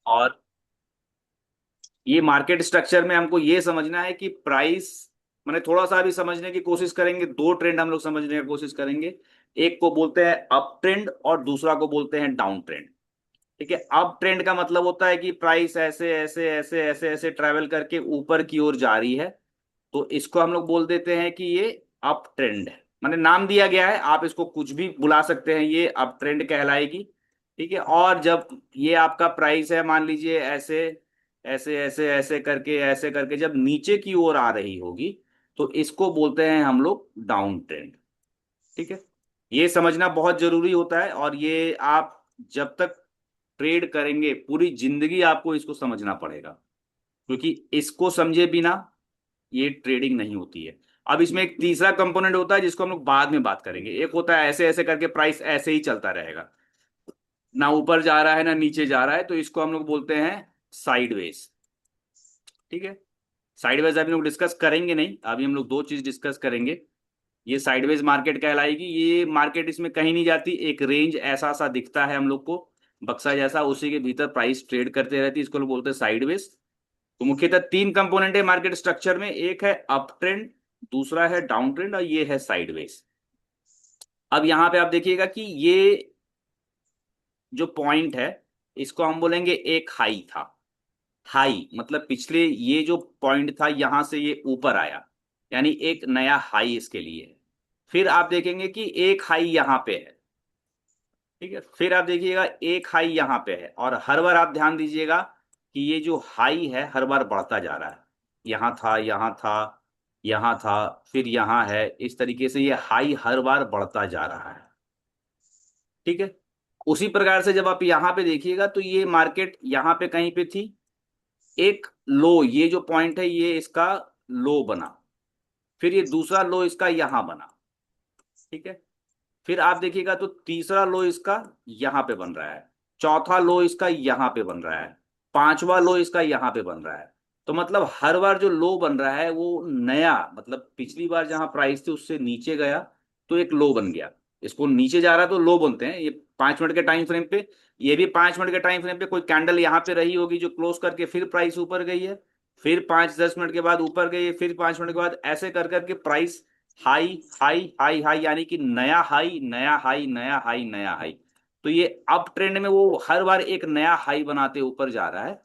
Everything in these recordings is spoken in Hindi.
और ये मार्केट स्ट्रक्चर में हमको ये समझना है कि प्राइस, मैंने थोड़ा सा अभी समझने की कोशिश करेंगे। दो ट्रेंड हम लोग समझने की कोशिश करेंगे। एक को बोलते हैं अप ट्रेंड और दूसरा को बोलते हैं डाउन ट्रेंड। ठीक है, अप ट्रेंड का मतलब होता है कि प्राइस ऐसे ऐसे ऐसे ऐसे ऐसे ट्रैवल करके ऊपर की ओर जा रही है, तो इसको हम लोग बोल देते हैं कि ये अप ट्रेंड है। मैंने नाम दिया गया है, आप इसको कुछ भी बुला सकते हैं, ये अप ट्रेंड कहलाएगी। ठीक है, और जब ये आपका प्राइस है, मान लीजिए ऐसे ऐसे ऐसे ऐसे करके जब नीचे की ओर आ रही होगी, तो इसको बोलते हैं हम लोग डाउन ट्रेंड। ठीक है, ये समझना बहुत जरूरी होता है, और ये आप जब तक ट्रेड करेंगे पूरी जिंदगी आपको इसको समझना पड़ेगा, क्योंकि इसको समझे बिना ये ट्रेडिंग नहीं होती है। अब इसमें एक तीसरा कंपोनेंट होता है जिसको हम लोग बाद में बात करेंगे। एक होता है ऐसे ऐसे करके प्राइस ऐसे ही चलता रहेगा, ना ऊपर जा रहा है ना नीचे जा रहा है, तो इसको हम लोग बोलते हैं साइडवेज। ठीक है, साइडवेज अभी हम लोग डिस्कस करेंगे नहीं, अभी हम लोग दो चीज डिस्कस करेंगे। ये साइडवेज मार्केट कहलाएगी। ये मार्केट इसमें कहीं नहीं जाती, एक रेंज ऐसा सा दिखता है हम लोग को, बक्सा जैसा, उसी के भीतर प्राइस ट्रेड करते रहती है, इसको लोग बोलते हैं साइडवेज। तो मुख्यतः तीन कंपोनेंट है मार्केट स्ट्रक्चर में, एक है अप ट्रेंड, दूसरा है डाउन ट्रेंड, और ये है साइडवेज। अब यहां पे आप देखिएगा कि ये जो पॉइंट है, इसको हम बोलेंगे एक हाई था। हाई मतलब पिछले ये जो पॉइंट था यहां से ये ऊपर आया, यानी एक नया हाई इसके लिए है। फिर आप देखेंगे कि एक हाई यहां पे है। ठीक है, फिर आप देखिएगा एक हाई यहां पे है, और हर बार आप ध्यान दीजिएगा कि ये जो हाई है हर बार बढ़ता जा रहा है। यहां था, यहां था, यहां था, फिर यहां है, इस तरीके से ये हाई हर बार बढ़ता जा रहा है। ठीक है, उसी प्रकार से जब आप यहां पे देखिएगा तो ये मार्केट यहां पे कहीं पे थी, एक लो, ये जो पॉइंट है ये इसका लो बना, फिर ये दूसरा लो इसका यहां बना। ठीक है, फिर आप देखिएगा तो तीसरा लो इसका यहां पे बन रहा है, चौथा लो इसका यहां पे बन रहा है, पांचवा लो इसका यहां पे बन रहा है। तो मतलब हर बार जो लो बन रहा है वो नया, मतलब पिछली बार जहां प्राइस थी उससे नीचे गया तो एक लो बन गया, इसको नीचे जा रहा तो लो बोलते हैं। ये 5 मिनट के टाइम फ्रेम पे, ये भी 5 मिनट के टाइम फ्रेम पे कोई कैंडल यहाँ पे रही होगी जो क्लोज करके फिर प्राइस ऊपर गई है, फिर 5-10 मिनट के बाद ऊपर गई है, फिर 5 मिनट के बाद, ऐसे कर करके price high high high high, यानी कि नया हाई नया हाई नया हाई नया हाई। तो ये अप ट्रेंड में वो हर बार एक नया हाई बनाते ऊपर जा रहा है,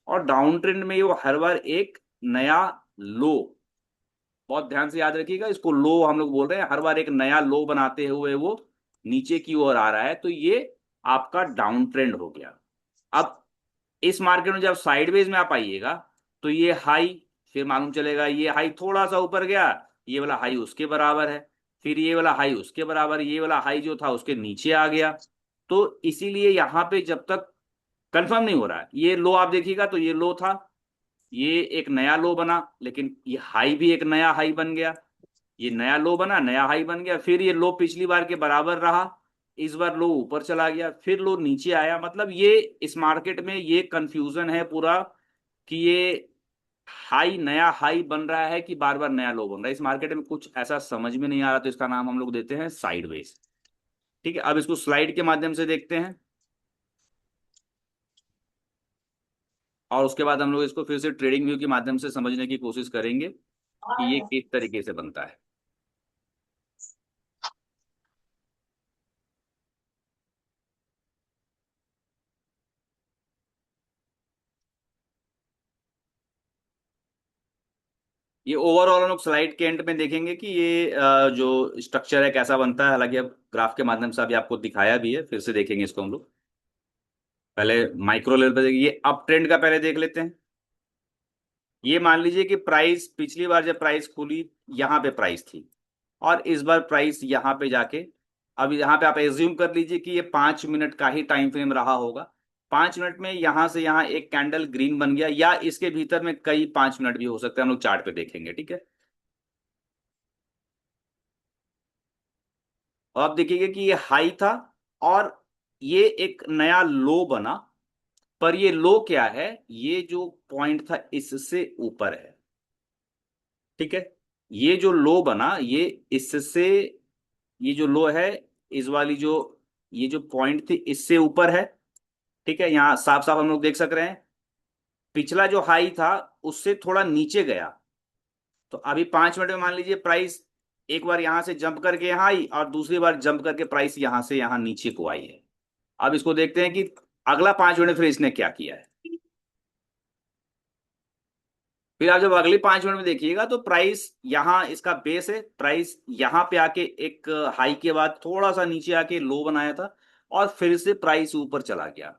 और डाउन ट्रेंड में वो हर बार एक नया लो, बहुत ध्यान से याद रखिएगा, इसको लो हम लोग बोल रहे हैं, हर बार एक नया लो बनाते हुए वो नीचे की ओर आ रहा है, तो ये आपका डाउन ट्रेंड हो गया। अब इस मार्केट में जब साइडवेज में आप आइएगा तो ये हाई, फिर मालूम चलेगा ये हाई थोड़ा सा ऊपर गया, ये वाला हाई उसके बराबर है, फिर ये वाला हाई उसके बराबर, ये वाला हाई जो था उसके नीचे आ गया। तो इसीलिए यहां पे जब तक कंफर्म नहीं हो रहा है, ये लो आप देखिएगा तो ये लो था, ये एक नया लो बना, लेकिन ये हाई भी एक नया हाई बन गया, ये नया लो बना नया हाई बन गया, फिर ये लो पिछली बार के बराबर रहा, इस बार लो ऊपर चला गया, फिर लो नीचे आया। मतलब ये इस मार्केट में ये कंफ्यूजन है पूरा कि ये हाई नया हाई बन रहा है कि बार बार नया लो बन रहा है, इस मार्केट में कुछ ऐसा समझ में नहीं आ रहा, तो इसका नाम हम लोग देते हैं साइडवेज। ठीक है, अब इसको स्लाइड के माध्यम से देखते हैं, और उसके बाद हम लोग इसको फिर से ट्रेडिंग व्यू के माध्यम से समझने की कोशिश करेंगे कि ये किस तरीके से बनता है। ये ओवरऑल हम लोग स्लाइड के एंड में देखेंगे कि ये जो स्ट्रक्चर है कैसा बनता है, हालांकि अब ग्राफ के माध्यम से अभी आपको दिखाया भी है, फिर से देखेंगे इसको हम लोग। पहले माइक्रो लेवल पे देखिए, ये अप ट्रेंड का पहले देख लेते हैं। ये मान लीजिए कि प्राइस पिछली बार जब प्राइस खुली यहाँ पे प्राइस थी, और इस बार प्राइस यहाँ पे जाके, अब यहाँ पे आप एज्यूम कर लीजिए कि ये 5 मिनट का ही टाइम फ्रेम रहा होगा। 5 मिनट में यहाँ से यहाँ एक कैंडल ग्रीन बन गया, या इसके भीतर में कई 5 मिनट भी हो सकते हैं, हम लोग चार्ट पे देखेंगे। ठीक है, और आप देखिएगा कि ये हाई था, और ये एक नया लो बना, पर ये लो क्या है, ये जो पॉइंट था इससे ऊपर है। ठीक है, ये जो लो बना ये इससे, ये जो लो है, इस वाली जो, ये जो पॉइंट थी इससे ऊपर है, ठीक है, यहाँ साफ साफ हम लोग देख सक रहे हैं, पिछला जो हाई था उससे थोड़ा नीचे गया। तो अभी 5 मिनट में मान लीजिए प्राइस एक बार यहां से जंप करके यहाँ आई और दूसरी बार जंप करके प्राइस यहां से यहाँ नीचे को आई है। अब इसको देखते हैं कि अगला 5 मिनट में फिर इसने क्या किया है। फिर आप जब अगले 5 मिनट में देखिएगा तो प्राइस यहाँ इसका बेस है, प्राइस यहाँ पे आके एक हाई के बाद थोड़ा सा नीचे आके लो बनाया था और फिर से प्राइस ऊपर चला गया।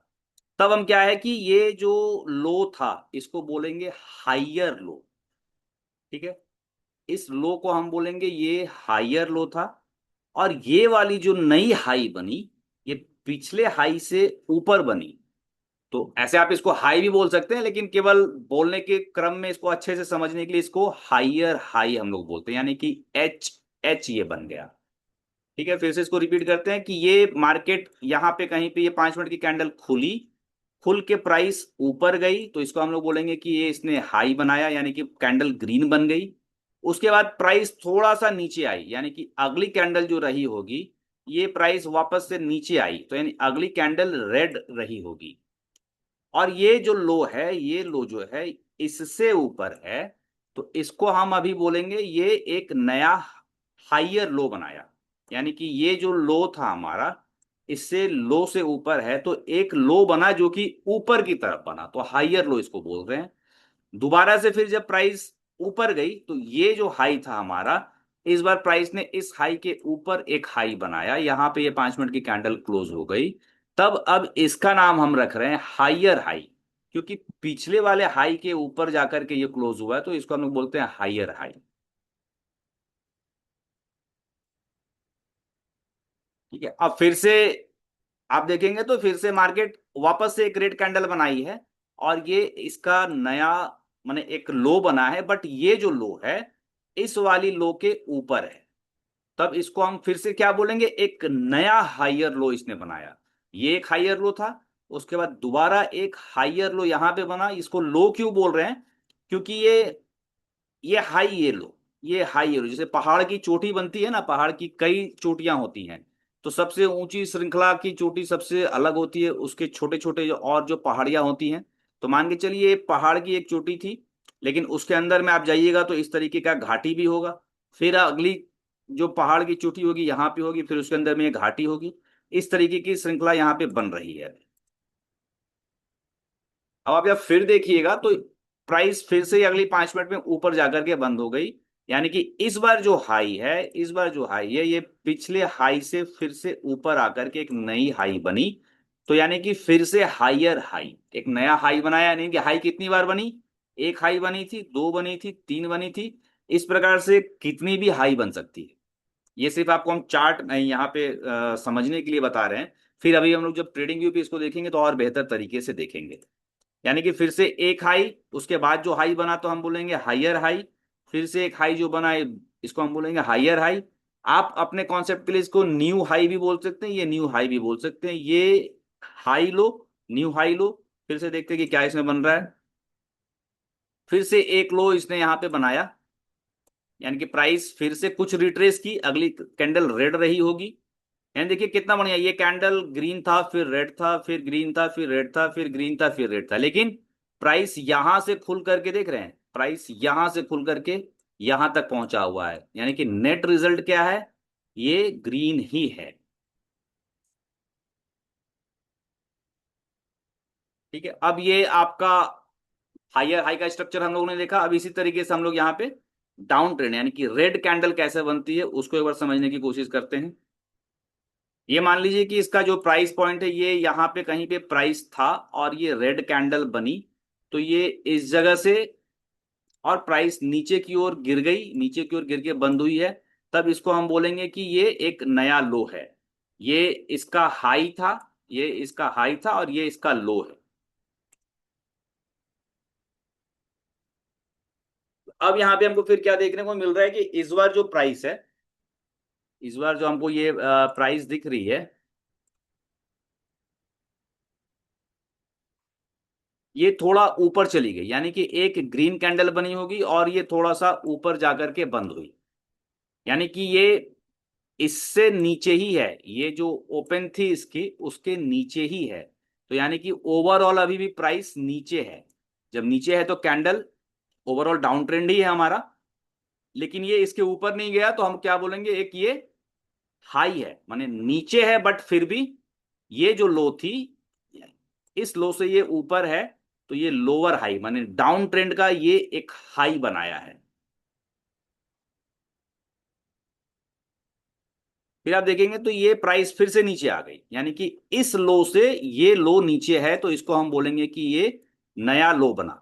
तब हम क्या है कि ये जो लो था इसको बोलेंगे हाइयर लो। ठीक है, इस लो को हम बोलेंगे ये हाइयर लो था। और ये वाली जो नई हाई बनी ये पिछले हाई से ऊपर बनी। तो ऐसे आप इसको हाई भी बोल सकते हैं, लेकिन केवल बोलने के क्रम में इसको अच्छे से समझने के लिए इसको हाइयर हाई हम लोग बोलते हैं, यानी कि एच, एच ये बन गया। ठीक है, फिर से इसको रिपीट करते हैं कि ये मार्केट यहाँ पे कहीं पे ये 5 मिनट की कैंडल खुली, खुल के प्राइस ऊपर गई तो इसको हम लोग बोलेंगे कि ये इसने हाई बनाया, यानी कि कैंडल ग्रीन बन गई। उसके बाद प्राइस थोड़ा सा नीचे आई, यानी कि अगली कैंडल जो रही होगी ये प्राइस वापस से नीचे आई, तो यानी अगली कैंडल रेड रही होगी। और ये जो लो है, ये लो जो है इससे ऊपर है, तो इसको हम अभी बोलेंगे ये एक नया हाइयर लो बनाया। यानी कि ये जो लो था हमारा इससे लो से ऊपर है, तो एक लो बना जो कि ऊपर की तरफ बना, तो हाइयर लो इसको बोल रहे हैं। दोबारा से फिर जब प्राइस ऊपर गई तो ये जो हाई था हमारा, इस बार प्राइस ने इस हाई के ऊपर एक हाई बनाया, यहां पे ये 5 मिनट की कैंडल क्लोज हो गई। तब अब इसका नाम हम रख रहे हैं हाइयर हाई, क्योंकि पिछले वाले हाई के ऊपर जाकर के ये क्लोज हुआ है, तो इसको हम लोग बोलते हैं हाइयर हाई। ठीक है, अब फिर से आप देखेंगे तो फिर से मार्केट वापस से एक रेड कैंडल बनाई है और ये इसका नया माने एक लो बना है, बट ये जो लो है इस वाली लो के ऊपर है। तब इसको हम फिर से क्या बोलेंगे, एक नया हाइयर लो इसने बनाया। ये एक हाइयर लो था, उसके बाद दोबारा एक हाइयर लो यहां पे बना। इसको लो क्यों बोल रहे हैं, क्योंकि ये हाई ये लो, ये हाई ये लो, जैसे पहाड़ की चोटी बनती है ना, पहाड़ की कई चोटियां होती हैं, तो सबसे ऊंची श्रृंखला की चोटी सबसे अलग होती है, उसके छोटे छोटे जो और जो पहाड़ियां होती हैं। तो मान के चलिए ये पहाड़ की एक चोटी थी, लेकिन उसके अंदर में आप जाइएगा तो इस तरीके का घाटी भी होगा। फिर अगली जो पहाड़ की चोटी होगी यहाँ पे होगी, फिर उसके अंदर में एक घाटी होगी। इस तरीके की श्रृंखला यहाँ पे बन रही है। अब आप जब फिर देखिएगा तो प्राइस फिर से अगली 5 मिनट में ऊपर जाकर के बंद हो गई, यानी कि इस बार जो हाई है, इस बार जो हाई है ये पिछले हाई से फिर से ऊपर आकर के एक नई हाई बनी। तो यानी कि फिर से हाइयर हाई, एक नया हाई बनाया। यानी कि हाई कितनी बार बनी, एक हाई बनी थी, दो बनी थी, तीन बनी थी, इस प्रकार से कितनी भी हाई बन सकती है। ये सिर्फ आपको हम चार्ट यहाँ पे समझने के लिए बता रहे हैं। फिर अभी हम लोग जब ट्रेडिंग व्यू पे इसको देखेंगे तो और बेहतर तरीके से देखेंगे। यानी कि फिर से एक हाई, उसके बाद जो हाई बना तो हम बोलेंगे हाइयर हाई, फिर से एक हाई जो बना है इसको हम बोलेंगे हाइयर हाई। आप अपने कॉन्सेप्ट के लिए इसको न्यू हाई भी बोल सकते हैं, ये न्यू हाई भी बोल सकते हैं, ये high low, new high low. फिर से देखते हैं कि क्या इसमें बन रहा है। फिर से एक लो इसने यहाँ पे बनाया, यानी कि प्राइस फिर से कुछ रिट्रेस की, अगली कैंडल रेड रही होगी। यानी देखिए कितना बढ़िया, ये कैंडल ग्रीन था, फिर रेड था, फिर ग्रीन था, फिर रेड था, फिर ग्रीन था, फिर रेड था, लेकिन प्राइस यहां से खुल करके देख रहे हैं, प्राइस यहां से खुल करके यहां तक पहुंचा हुआ है, यानी कि नेट रिजल्ट क्या है, ये ग्रीन ही है। ठीक है, अब ये आपका हाइयर हाई का स्ट्रक्चर हम लोगों ने देखा। अब इसी तरीके से हम लोग यहाँ पे डाउन ट्रेंड यानी कि रेड कैंडल कैसे बनती है उसको एक बार समझने की कोशिश करते हैं। ये मान लीजिए कि इसका जो प्राइस पॉइंट है ये यहाँ पे कहीं पे प्राइस था और ये रेड कैंडल बनी, तो ये इस जगह से और प्राइस नीचे की ओर गिर गई, नीचे की ओर गिर के बंद हुई है। तब इसको हम बोलेंगे कि ये एक नया लो है। ये इसका हाई था, ये इसका हाई था और ये इसका लो है। अब यहाँ पे हमको फिर क्या देखने को मिल रहा है कि इस बार जो प्राइस है, इस बार जो हमको ये प्राइस दिख रही है, ये थोड़ा ऊपर चली गई, यानी कि एक ग्रीन कैंडल बनी होगी और ये थोड़ा सा ऊपर जाकर के बंद हुई। यानी कि ये इससे नीचे ही है, ये जो ओपन थी इसकी उसके नीचे ही है। तो यानी कि ओवरऑल अभी भी प्राइस नीचे है। जब नीचे है तो कैंडल ओवरऑल डाउन ट्रेंड ही है हमारा, लेकिन ये इसके ऊपर नहीं गया तो हम क्या बोलेंगे, एक ये हाई है, माने नीचे है बट फिर भी ये जो लो थी, इस लो से ये ऊपर है, तो ये लोअर हाई माने डाउन ट्रेंड का ये एक हाई बनाया है। फिर आप देखेंगे तो ये प्राइस फिर से नीचे आ गई, यानी कि इस लो से ये लो नीचे है, तो इसको हम बोलेंगे कि ये नया लो बना।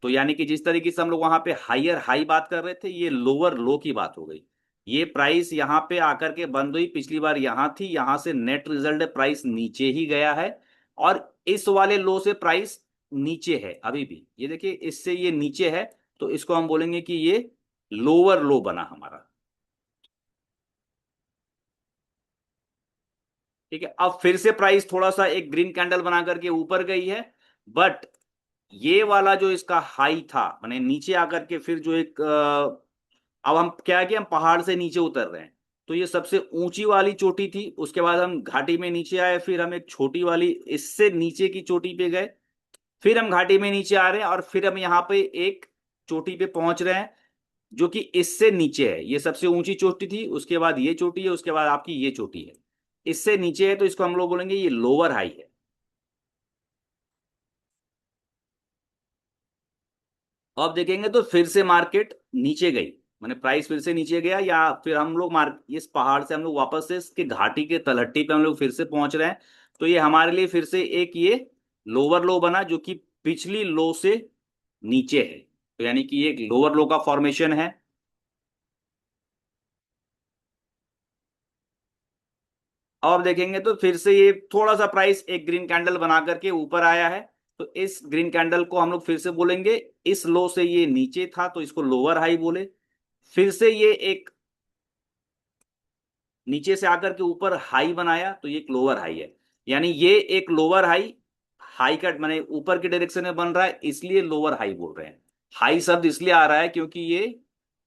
तो यानी कि जिस तरीके से हम लोग वहां पे हायर हाई बात कर रहे थे, ये लोअर लो की बात हो गई। ये प्राइस यहाँ पे आकर के बंद हुई, पिछली बार यहाँ थी, यहाँ से नेट रिजल्ट है प्राइस नीचे ही गया है, और इस वाले लो से प्राइस नीचे है अभी भी, ये देखिए इससे ये नीचे है, तो इसको हम बोलेंगे कि ये लोअर लो बना हमारा। ठीक है, अब फिर से प्राइस थोड़ा सा एक ग्रीन कैंडल बना करके ऊपर गई है, बट ये वाला जो इसका हाई था, माने नीचे आकर के फिर जो एक अब हम क्या है कि हम पहाड़ से नीचे उतर रहे हैं, तो ये सबसे ऊंची वाली चोटी थी, उसके बाद हम घाटी में नीचे आए, फिर हम एक छोटी वाली इससे नीचे की चोटी पे गए, फिर हम घाटी में नीचे आ रहे हैं, और फिर हम यहाँ पे एक चोटी पे पहुंच रहे हैं जो कि इससे नीचे है। ये सबसे ऊंची चोटी थी, उसके बाद ये चोटी है, उसके बाद आपकी ये चोटी है, इससे नीचे है, तो इसको हम लोग बोलेंगे ये लोअर हाई है। अब देखेंगे तो फिर से मार्केट नीचे गई, माने प्राइस फिर से नीचे गया, या फिर हम लोग मार्क इस पहाड़ से हम लोग वापस से इसके घाटी के तलहटी पे हम लोग फिर से पहुंच रहे हैं, तो ये हमारे लिए फिर से एक ये लोअर लो बना जो कि पिछली लो से नीचे है, तो यानी कि ये एक लोअर लो का फॉर्मेशन है। अब देखेंगे तो फिर से ये थोड़ा सा प्राइस एक ग्रीन कैंडल बना करके ऊपर आया है, तो इस ग्रीन कैंडल को हम लोग फिर से बोलेंगे, इस लो से ये नीचे था तो इसको लोअर हाई बोले। फिर से ये एक नीचे से आकर के ऊपर हाई बनाया, तो ये एक लोअर हाई है, यानी ये एक लोअर हाई, हाई का माने ऊपर की डायरेक्शन में बन रहा है, इसलिए लोअर हाई बोल रहे हैं। हाई शब्द इसलिए आ रहा है क्योंकि ये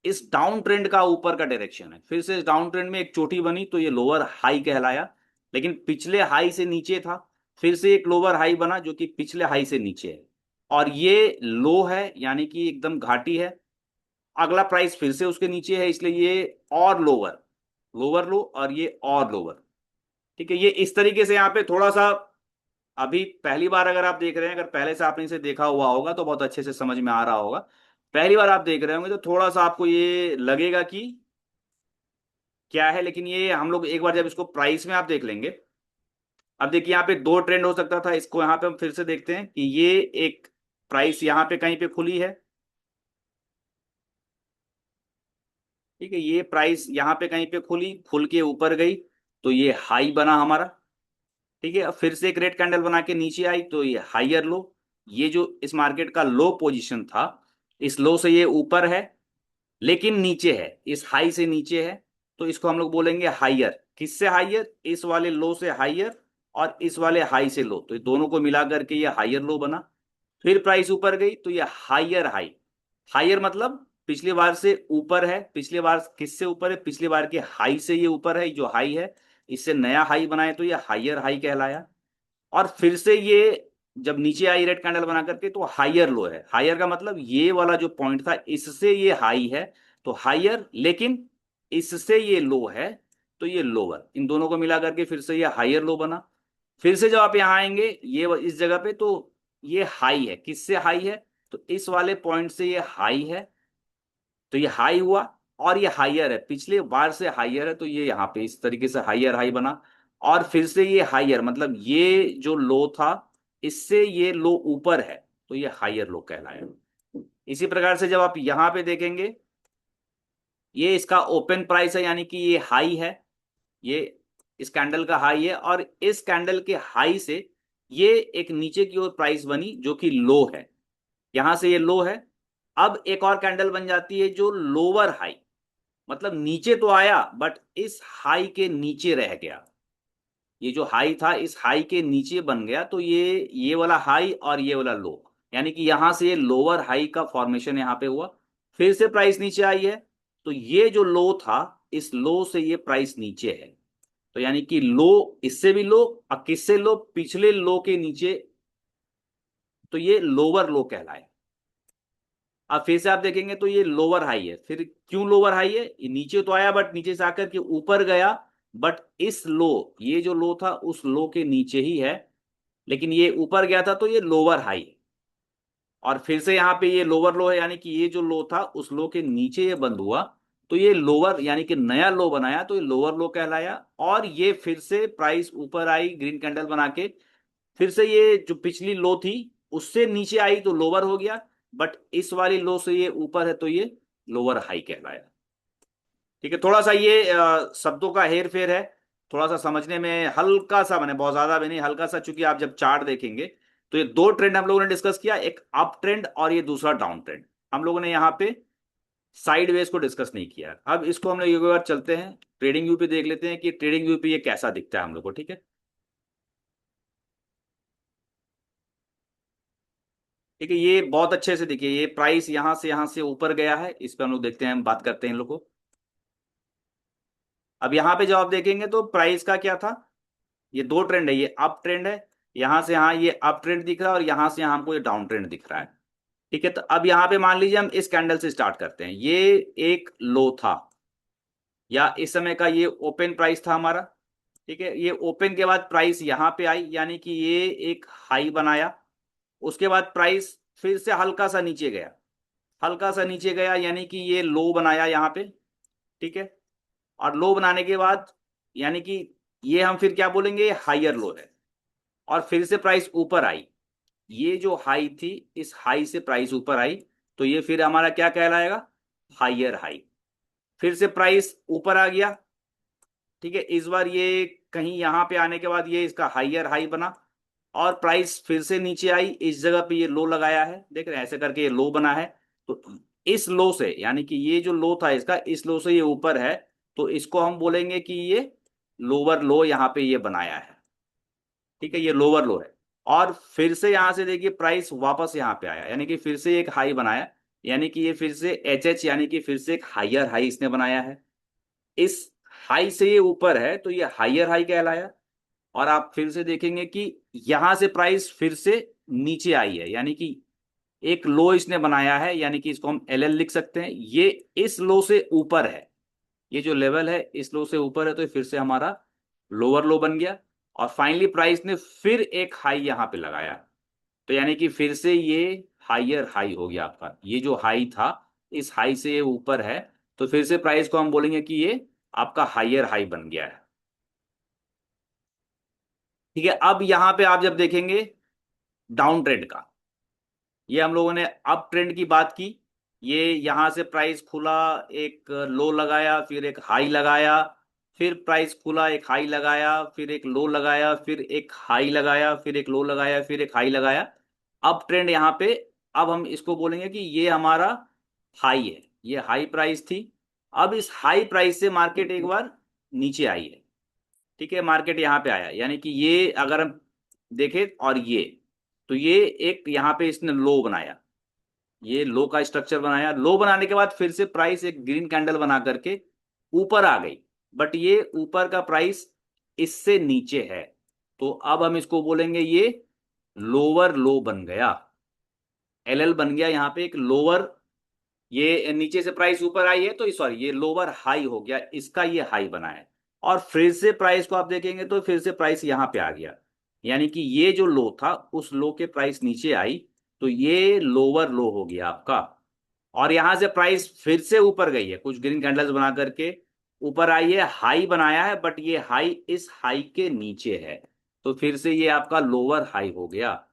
इस डाउन ट्रेंड का ऊपर का डायरेक्शन है, फिर से इस डाउन ट्रेंड में एक चोटी बनी तो ये लोअर हाई कहलाया, लेकिन पिछले हाई से नीचे था, फिर से एक लोअर हाई बना जो कि पिछले हाई से नीचे है, और ये लो है, यानी कि एकदम घाटी है। अगला प्राइस फिर से उसके नीचे है, इसलिए ये और लोअर, लोअर लो और ये और लोअर। ठीक है, ये इस तरीके से यहाँ पे थोड़ा सा, अभी पहली बार अगर आप देख रहे हैं, अगर पहले से आपने इसे देखा हुआ होगा तो बहुत अच्छे से समझ में आ रहा होगा, पहली बार आप देख रहे होंगे तो थोड़ा सा आपको ये लगेगा कि क्या है, लेकिन ये हम लोग एक बार जब इसको प्राइस में आप देख लेंगे। अब देखिए यहाँ पे दो ट्रेंड हो सकता था, इसको यहाँ पे हम फिर से देखते हैं कि ये एक प्राइस यहाँ पे कहीं पे खुली है, ठीक है, ये प्राइस यहाँ पे कहीं पे खुली, खुल के ऊपर गई, तो ये हाई बना हमारा। ठीक है, अब फिर से एक रेड कैंडल बना के नीचे आई, तो ये हायर लो, ये जो इस मार्केट का लो पोजीशन था, इस लो से ये ऊपर है लेकिन नीचे है, इस हाई से नीचे है, तो इसको हम लोग बोलेंगे हाइयर। किससे हाइयर, इस वाले लो से हाइयर, और इस वाले हाई से लो, तो ये दोनों को मिला करके ये हाइयर लो बना। फिर प्राइस ऊपर गई तो ये हाइयर हाई, हाइयर मतलब पिछली बार से ऊपर है, पिछली बार किससे ऊपर है, पिछली बार के हाई से ये ऊपर है, जो हाई है इससे नया हाई बनाए तो ये हाइयर हाई कहलाया। और फिर से ये जब नीचे आई रेड कैंडल बना करके, तो हाइयर लो है, हाइयर का मतलब ये वाला जो पॉइंट था इससे ये हाई है, तो हाइयर, लेकिन इससे ये लो है, तो ये लोअर, इन दोनों को मिला करके फिर से ये हाइयर लो बना। फिर से जब आप यहाँ आएंगे ये इस जगह पे, तो ये हाई है, किससे हाई है, तो इस वाले पॉइंट से ये हाई है, तो ये हाई हुआ, और ये हाइयर है, पिछले बार से हाइयर है, तो ये यहाँ पे इस तरीके से हाइयर हाई बना। और फिर से ये हाइयर मतलब ये जो लो था इससे ये लो ऊपर है, तो ये हाइयर लो कहलाया। इसी प्रकार से जब आप यहाँ पे देखेंगे, ये इसका ओपन प्राइस है, यानी कि ये हाई है, ये इस कैंडल का हाई है, और इस कैंडल के हाई से ये एक नीचे की ओर प्राइस बनी जो कि लो है, यहां से ये लो है। अब एक और कैंडल बन जाती है जो लोअर हाई, मतलब नीचे तो आया बट इस हाई के नीचे रह गया, ये जो हाई था इस हाई के नीचे बन गया, तो ये वाला हाई और ये वाला लो, यानी कि यहां से ये लोअर हाई का फॉर्मेशन यहां पे हुआ। फिर से प्राइस नीचे आई है, तो ये जो लो था इस लो से ये प्राइस नीचे है, तो यानी कि लो, इससे भी लो और किससे लो, पिछले लो के नीचे, तो ये लोअर लो कहलाए। अब फिर से आप देखेंगे तो ये लोअर हाई है। फिर क्यों लोअर हाई है, ये नीचे तो आया बट नीचे से आकर के ऊपर गया, बट इस लो, ये जो लो था उस लो के नीचे ही है, लेकिन ये ऊपर गया था तो ये लोअर हाई है। और फिर से यहाँ पे ये लोअर लो है, यानी कि ये जो लो था उस लो के नीचे ये बंद हुआ, तो ये लोअर यानी कि नया लो बनाया, तो ये लोअर लो कहलाया। और ये फिर से प्राइस ऊपर आई ग्रीन कैंडल बना के, फिर से ये जो पिछली लो थी उससे नीचे आई तो लोअर हो गया, बट इस वाली लो से ये ऊपर है तो ये लोअर हाई कहलाया। ठीक है, थोड़ा सा ये शब्दों का हेर फेर है, थोड़ा सा समझने में हल्का सा, मैंने बहुत ज्यादा भी नहीं, हल्का सा, चूंकि आप जब चार्ट देखेंगे तो ये दो ट्रेंड हम लोगों ने डिस्कस किया, एक अप ट्रेंड और ये दूसरा डाउन ट्रेंड। हम लोगों ने यहाँ पे साइड वेज को डिस्कस नहीं किया। अब इसको हम लोग एक बार चलते हैं ट्रेडिंग व्यू पे, देख लेते हैं कि ट्रेडिंग व्यू पे ये कैसा दिखता है हम लोग को। ठीक है, ठीक है, ये बहुत अच्छे से देखिए, ये प्राइस यहां से ऊपर गया है, इस पे हम लोग देखते हैं, हम बात करते हैं इन लोग को। अब यहाँ पे जब आप देखेंगे तो प्राइस का क्या था, ये दो ट्रेंड है, ये अप ट्रेंड है, यहां से यहाँ ये अप ट्रेंड दिख रहा है और यहां से यहाँ हमको ये डाउन ट्रेंड दिख रहा है। ठीक है, तो अब यहाँ पे मान लीजिए हम इस कैंडल से स्टार्ट करते हैं, ये एक लो था, या इस समय का ये ओपन प्राइस था हमारा। ठीक है, ये ओपन के बाद प्राइस यहाँ पे आई, यानी कि ये एक हाई बनाया, उसके बाद प्राइस फिर से हल्का सा नीचे गया, हल्का सा नीचे गया, यानी कि ये लो बनाया यहाँ पे। ठीक है, और लो बनाने के बाद यानी कि ये हम फिर क्या बोलेंगे, हायर लो है, और फिर से प्राइस ऊपर आई, ये जो हाई थी इस हाई से प्राइस ऊपर आई, तो ये फिर हमारा क्या कहलाएगा, हायर हाई। फिर से प्राइस ऊपर आ गया। ठीक है, इस बार ये कहीं यहां पे आने के बाद ये इसका हायर हाई बना, और प्राइस फिर से नीचे आई, इस जगह पे ये लो लगाया है, देख रहे हैं ऐसे करके ये लो बना है। तो इस लो से यानी कि ये जो लो था इसका, इस लो से ये ऊपर है, तो इसको हम बोलेंगे कि ये लोअर लो यहाँ पे ये बनाया है। ठीक है, ये लोअर लो है। और फिर से यहां से देखिए प्राइस वापस यहाँ पे आया, यानी कि फिर से एक हाई बनाया, यानी कि ये फिर से एच एच, यानी कि फिर से एक हायर हाई इसने बनाया है। इस हाई से ये ऊपर है तो ये हायर हाई कहलाया। और आप फिर से देखेंगे कि यहां से प्राइस फिर से नीचे आई है, यानी कि एक लो इसने बनाया है, यानी कि इसको हम एल एल लिख सकते हैं, ये इस लो से ऊपर है, ये जो लेवल है इस लो से ऊपर है, तो ये फिर से हमारा लोअर लो बन गया। और फाइनली प्राइस ने फिर एक हाई यहां पे लगाया, तो यानी कि फिर से ये हायर हाई हो गया आपका, ये जो हाई था इस हाई से ये ऊपर है, तो फिर से प्राइस को हम बोलेंगे कि ये आपका हायर हाई बन गया है। ठीक है, अब यहां पे आप जब देखेंगे डाउन ट्रेंड का, ये हम लोगों ने अप ट्रेंड की बात की, ये यहां से प्राइस खुला, एक लो लगाया, फिर एक हाई लगाया, फिर प्राइस खुला, एक हाई लगाया, फिर एक लो लगाया, फिर एक हाई लगाया, फिर एक लो लगाया, फिर एक हाई लगाया, अप ट्रेंड यहाँ पे। अब हम इसको बोलेंगे कि ये हमारा हाई है, ये हाई प्राइस थी। अब इस हाई प्राइस से मार्केट एक बार नीचे आई है। ठीक है, मार्केट यहाँ पे आया, यानी कि ये अगर हम देखें, और ये, तो ये एक यहाँ पे इसने लो बनाया, ये लो का स्ट्रक्चर बनाया, लो बनाने के बाद फिर से प्राइस एक ग्रीन कैंडल बना करके ऊपर आ गई, बट ये ऊपर का प्राइस इससे नीचे है, तो अब हम इसको बोलेंगे ये लोअर लो बन गया, एल एल बन गया यहाँ पे एक लोअर। ये नीचे से प्राइस ऊपर आई है तो सॉरी ये लोअर हाई हो गया, इसका ये हाई बना है। और फिर से प्राइस को आप देखेंगे तो फिर से प्राइस यहां पे आ गया, यानी कि ये जो लो था उस लो के प्राइस नीचे आई, तो ये लोअर लो हो गया आपका। और यहां से प्राइस फिर से ऊपर गई है, कुछ ग्रीन कैंडल्स बना करके ऊपर आई है, हाई बनाया है, बट ये हाई इस हाई के नीचे है, तो फिर से ये आपका लोअर हाई हो गया।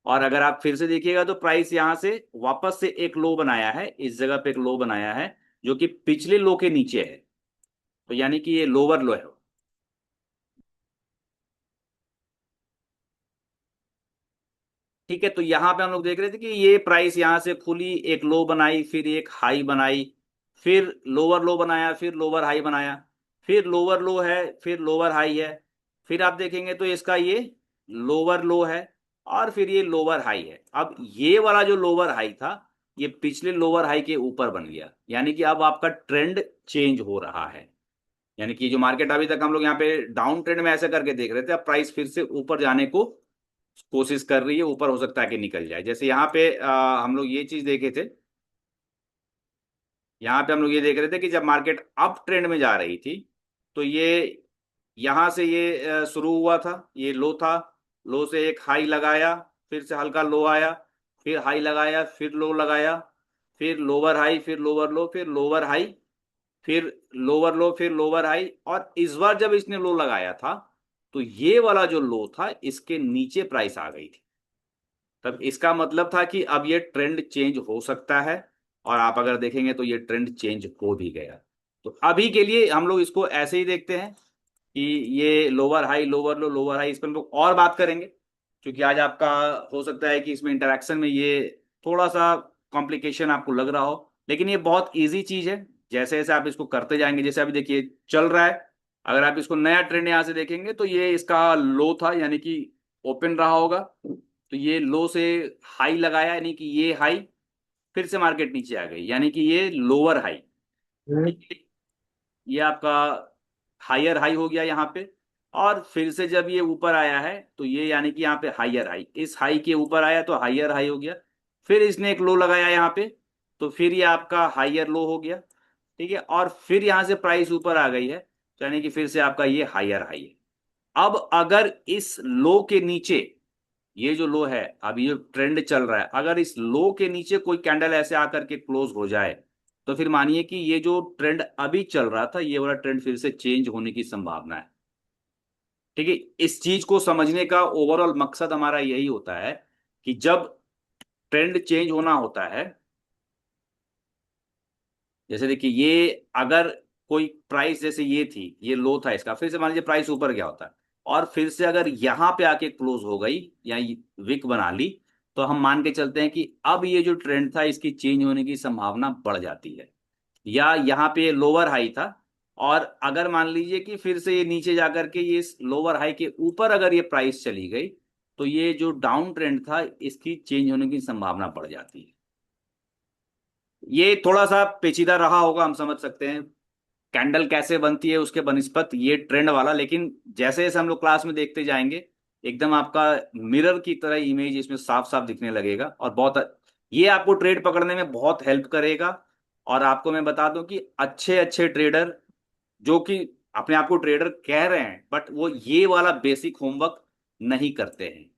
और अगर आप फिर से देखिएगा तो प्राइस यहां से वापस से एक लो बनाया है, इस जगह पे एक लो बनाया है जो कि पिछले लो के नीचे है, तो यानी कि ये लोअर लो है। ठीक है, तो यहां पे हम लोग देख रहे थे कि ये प्राइस यहां से खुली, एक लो बनाई, फिर एक हाई बनाई, फिर लोअर लो बनाया, फिर लोअर हाई बनाया, फिर लोअर लो है, फिर लोअर हाई है, फिर आप देखेंगे तो इसका ये लोअर लो है, और फिर ये लोअर हाई है। अब ये वाला जो लोअर हाई था ये पिछले लोअर हाई के ऊपर बन गया, यानी कि अब आपका ट्रेंड चेंज हो रहा है। यानी कि जो मार्केट अभी तक हम लोग यहाँ पे डाउन ट्रेंड में ऐसे करके देख रहे थे, अब प्राइस फिर से ऊपर जाने को कोशिश कर रही है, ऊपर हो सकता है कि निकल जाए। जैसे यहाँ पे हम लोग ये चीज देखे थे, यहाँ पे हम लोग ये देख रहे थे कि जब मार्केट अप ट्रेंड में जा रही थी, तो ये यहां से ये शुरू हुआ था, ये लो था, लो से एक हाई लगाया, फिर से हल्का लो आया, फिर हाई लगाया, फिर लो लगाया, फिर लोअर हाई, फिर लोअर लो, फिर लोअर हाई, फिर लोअर लो, फिर लोअर हाई, और इस बार जब इसने लो लगाया था, तो ये वाला जो लो था इसके नीचे प्राइस आ गई थी। तब इसका मतलब था कि अब ये ट्रेंड चेंज हो सकता है, और आप अगर देखेंगे तो ये ट्रेंड चेंज हो भी गया। तो अभी के लिए हम लोग इसको ऐसे ही देखते हैं कि ये लोअर हाई लोअर लो लोअर हाई, इस पर हम लोग और बात करेंगे, क्योंकि आज आपका हो सकता है कि इसमें इंटरेक्शन में ये थोड़ा सा कॉम्प्लिकेशन आपको लग रहा हो, लेकिन ये बहुत इजी चीज है। जैसे जैसे आप इसको करते जाएंगे, जैसे अभी देखिए चल रहा है, अगर आप इसको नया ट्रेंड यहाँ से देखेंगे तो ये इसका लो था, यानी कि ओपन रहा होगा, तो ये लो से हाई लगाया, यानी कि ये हाई, फिर से मार्केट नीचे आ गई, यानी कि ये लोअर हाई, ये आपका हायर हाई हो गया यहाँ पे। और फिर से जब ये ऊपर आया है तो ये यानी कि यहाँ पे हायर हाई, इस हाई के ऊपर आया तो हायर हाई हो गया, फिर इसने एक लो लगाया यहाँ पे, तो फिर ये आपका हायर लो हो गया, ठीक है, और फिर यहाँ से प्राइस ऊपर आ गई है, तो यानी कि फिर से आपका ये हायर हाई है। अब अगर इस लो के नीचे, ये जो लो है, अभी ये ट्रेंड चल रहा है, अगर इस लो के नीचे कोई कैंडल ऐसे आकर के क्लोज हो जाए, तो फिर मानिए कि ये जो ट्रेंड अभी चल रहा था, ये वाला ट्रेंड फिर से चेंज होने की संभावना है। ठीक है, इस चीज को समझने का ओवरऑल मकसद हमारा यही होता है कि जब ट्रेंड चेंज होना होता है, जैसे देखिए ये अगर कोई प्राइस जैसे ये थी, ये लो था इसका, फिर से मान लीजिए प्राइस ऊपर गया होता है, और फिर से अगर यहां पे आके क्लोज हो गई या विक बना ली, तो हम मान के चलते हैं कि अब ये जो ट्रेंड था इसकी चेंज होने की संभावना बढ़ जाती है। या यहाँ पे लोअर हाई था, और अगर मान लीजिए कि फिर से ये नीचे जाकर के ये लोअर हाई के ऊपर अगर ये प्राइस चली गई, तो ये जो डाउन ट्रेंड था इसकी चेंज होने की संभावना बढ़ जाती है। ये थोड़ा सा पेचीदा रहा होगा, हम समझ सकते हैं कैंडल कैसे बनती है उसके बनिस्पत ये ट्रेंड वाला, लेकिन जैसे जैसे हम लोग क्लास में देखते जाएंगे, एकदम आपका मिरर की तरह इमेज इसमें साफ साफ दिखने लगेगा, और बहुत ये आपको ट्रेड पकड़ने में बहुत हेल्प करेगा। और आपको मैं बता दूं कि अच्छे अच्छे ट्रेडर जो कि अपने आप को ट्रेडर कह रहे हैं, बट वो ये वाला बेसिक होमवर्क नहीं करते हैं।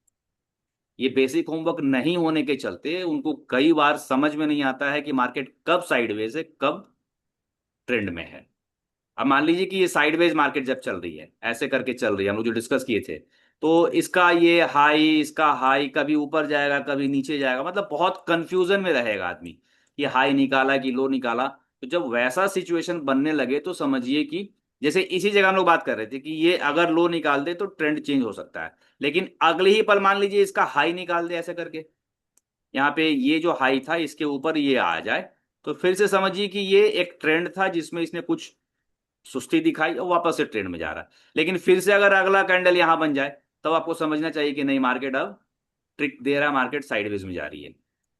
ये बेसिक होमवर्क नहीं होने के चलते उनको कई बार समझ में नहीं आता है कि मार्केट कब साइडवेज है, कब ट्रेंड में है। अब मान लीजिए कि ये साइडवेज मार्केट जब चल रही है, ऐसे करके चल रही है, हम लोग जो डिस्कस किए थे, तो इसका ये हाई, इसका हाई कभी ऊपर जाएगा कभी नीचे जाएगा, मतलब बहुत कंफ्यूजन में रहेगा आदमी, ये हाई निकाला कि लो निकाला। तो जब वैसा सिचुएशन बनने लगे तो समझिए कि जैसे इसी जगह हम लोग बात कर रहे थे कि ये अगर लो निकाल दे तो ट्रेंड चेंज हो सकता है, लेकिन अगले ही पल मान लीजिए इसका हाई निकाल दे ऐसे करके, यहाँ पे ये जो हाई था इसके ऊपर ये आ जाए, तो फिर से समझिए कि ये एक ट्रेंड था जिसमें इसने कुछ सुस्ती दिखाई और वापस से ट्रेंड में जा रहा है। लेकिन फिर से अगर अगला कैंडल यहां बन जाए, तब आपको समझना चाहिए कि नहीं, मार्केट अब ट्रिक दे रहा है, मार्केट साइडवेज में जा रही है।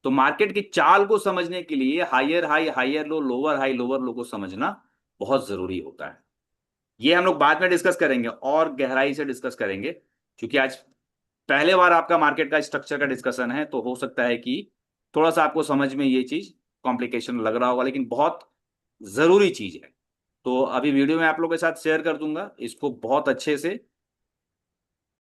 तो मार्केट की चाल को समझने के लिए higher high higher low lower high lower low को समझना बहुत जरूरी होता है। ये हम लोग बाद में डिस्कस करेंगे और गहराई से डिस्कस करेंगे, क्योंकि आज पहले बार आपका मार्केट का स्ट्रक्चर का डिस्कशन है, तो हो सकता है कि थोड़ा सा आपको समझ में ये चीज कॉम्प्लिकेशन लग रहा होगा, लेकिन बहुत जरूरी चीज है। तो अभी वीडियो में आप लोगों के साथ शेयर कर दूंगा, इसको बहुत अच्छे से